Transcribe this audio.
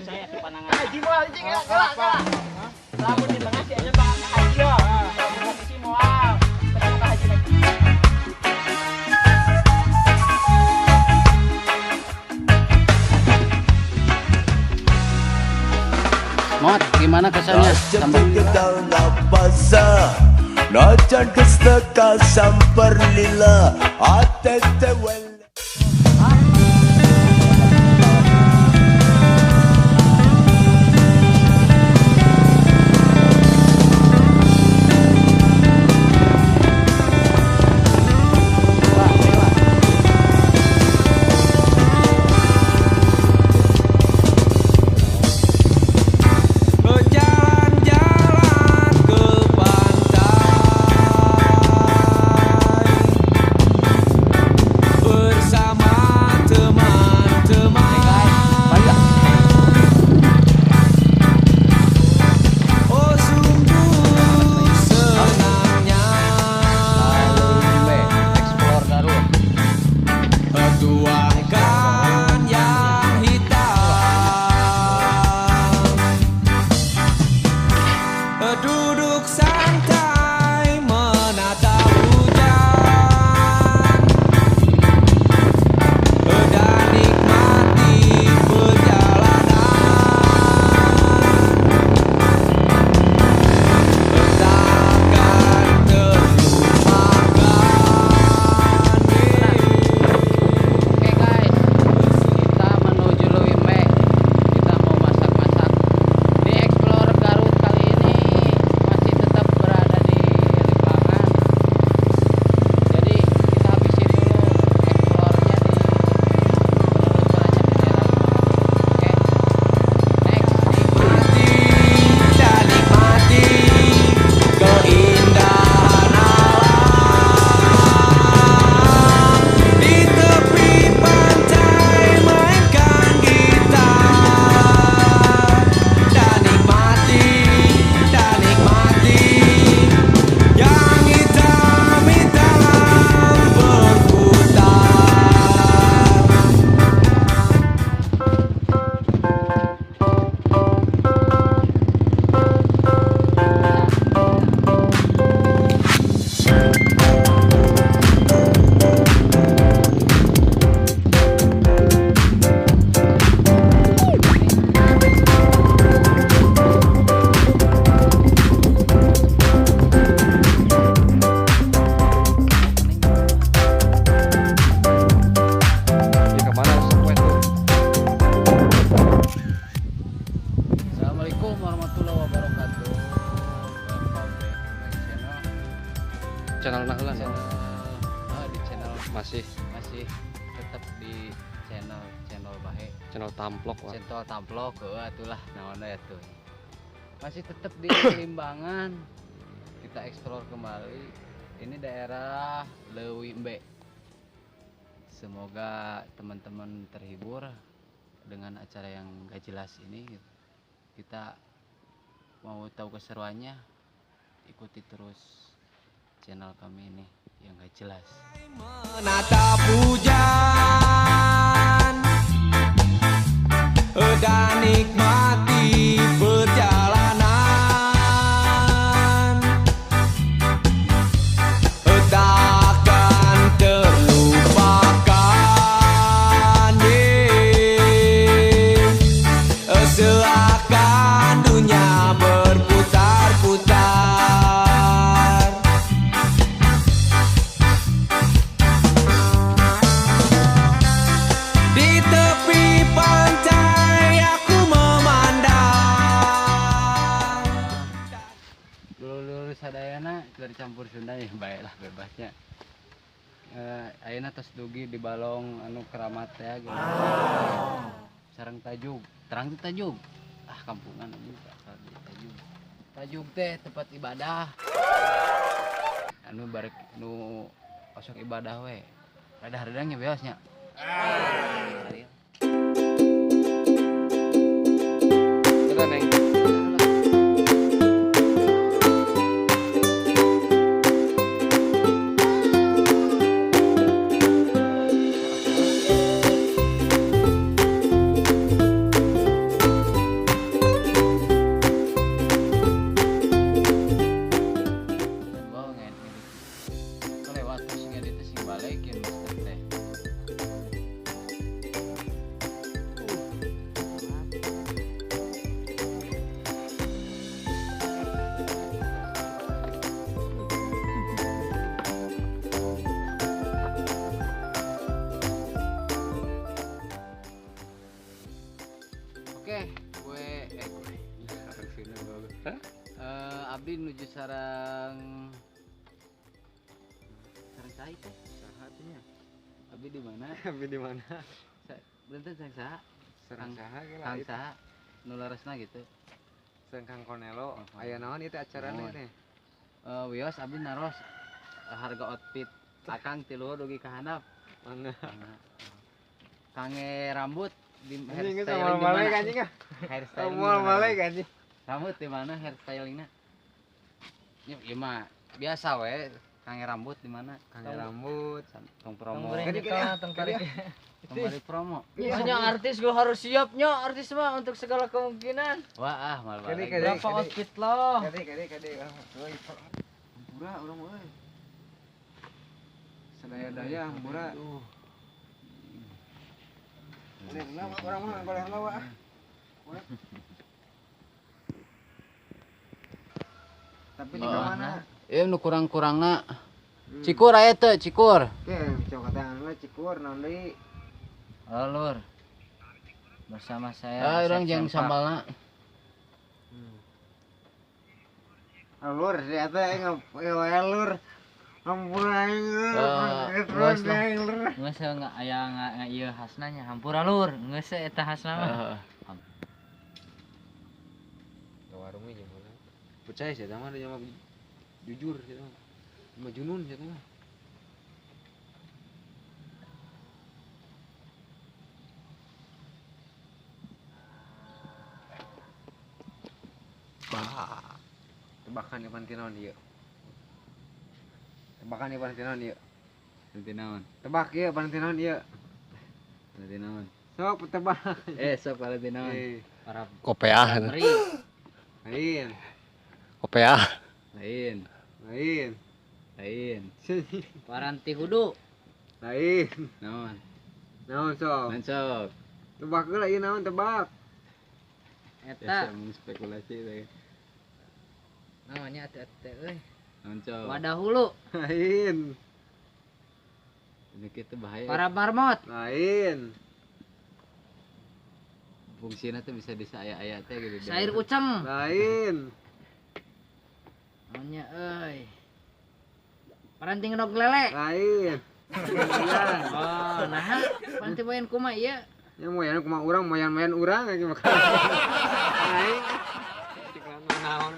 saya di panangan. Haji moal cing galak. Lamun di tengah sih aja bang haji yo. Kalau sisi moal. Terus ke haji lagi. Mot, gimana kesannya? Sampai Najan kestaka sampar lila atete wel. Duduk santai menatap hujan dan nikmati perjalanan, takkan terlupakan. Oke guys, kita menuju Leuwimbe. Kita mau masak-masak di Explore Garut kali ini. Masih tetap berada di Limbangan. Jadi kita habisin dulu explore-nya di penelusurannya di jalan. Oke, next. Nikmati keindahan alam di tepi pantai, mainkan gitar dan nikmati yang hitam-hitam berputar. Assalamualaikum warahmatullahi wabarakatuh. Welcome back to my channel. Channel nakelan Channel di channel masih masih tetap di channel Bahe. channel tamplok lah. Channel Tamplok itulah namanya ya tuh. Masih tetap di Limbangan. Kita explore kembali. Ini daerah Leuwimbe. Semoga teman-teman terhibur dengan acara yang gak jelas ini. Kita mau tahu keseruannya, ikuti terus channel kami ini yang gak jelas. Menatap hujan dan nikmati perjalanan, takkan terlupakan. Seakan dunia berputar-putar. Di tepi pantai aku memandang. Dulu sadayana dari campur Sunda ya, baiklah bebasnya. Ayeuna tos dugi di balong anu keramat ya gitu. Sareng Tajug, terang teh Tajug. Ah kampungan juga di Tajug. Tajug teh tempat ibadah. Anu barek nu osok ibadah we. Rada hardangnya beosnya. Kita neng. Oke, gue sarang sini bagus. Abdi nuju sarang cai teh. Sahatnya. Abdi di mana? Tapi di mana? Benten sarang saha? Serang saha ge Kang lah. saha? Nu laresna gitu. Serang Kang Konelo. Aya naon ieu teh acarana teh? Wios abdi naros harga outfit akang 3 dugi ka handap. Mana? Kange rambut di Anjing geus hairstyling amal di balik mana? anjing ah. Hairstyling Amal balik anjing. Rambut di mana hairstylingnya? Ya mah biasa we. Kange rambut di mana? Kange rambut. Tong promo. Tong tarik. Kembali promo. Nya artis gua harus siapnya artis mah untuk segala kemungkinan. Wah, mal Kade, balik. kade. Berapa outfit lo? Kade. Euy. Hampura urang mah euy. Sadaya-daya hampura. Ini nama orang mah goleh lawa. Tapi di mana? Nu kurang-kurangna. Cikur aya teu, cikur. Oke, coba katakan we cikur naon deui? Lur. Bersama saya. Urang jeung sambalna. Lur, si eta ngawe lur. Hampura Geus nggak aya ieu hasna nya hampura lur. Geus eta hasna mah. Ke warung we jeung urang. Percaya sih eta mah dia mah jujur sih eta mah. Mah junun sih eta mah. Tebakan ieu panti naon ieu? Tebakan ieu panti naon ieu? Nanti naon? Tebak ieu panti naon ieu? Nanti naon? Sok tebak. Sok nanti naon? Para Kopeah. beri. Lain. Lain. Lain. Lain. Paranti hudu. Lain. Naon? Naon sok? Mancok. Tebak heula ieu naon tebak? Eta spekulasi teh. namanya ate euy. Mancok. Wadah hulu. Lain. Ini kita bahaya. Para marmot. Lain. Fungsinya tuh bisa disaya-aya teh gitu. Sair ucem. Lain. Namanya euy. Paranti ngedog lele. Lain. Oh, nah, paranti main kumaha ieu? Nya moyan kumaha urang moyan-moyan urang lagi makan. Lain. Cik naon.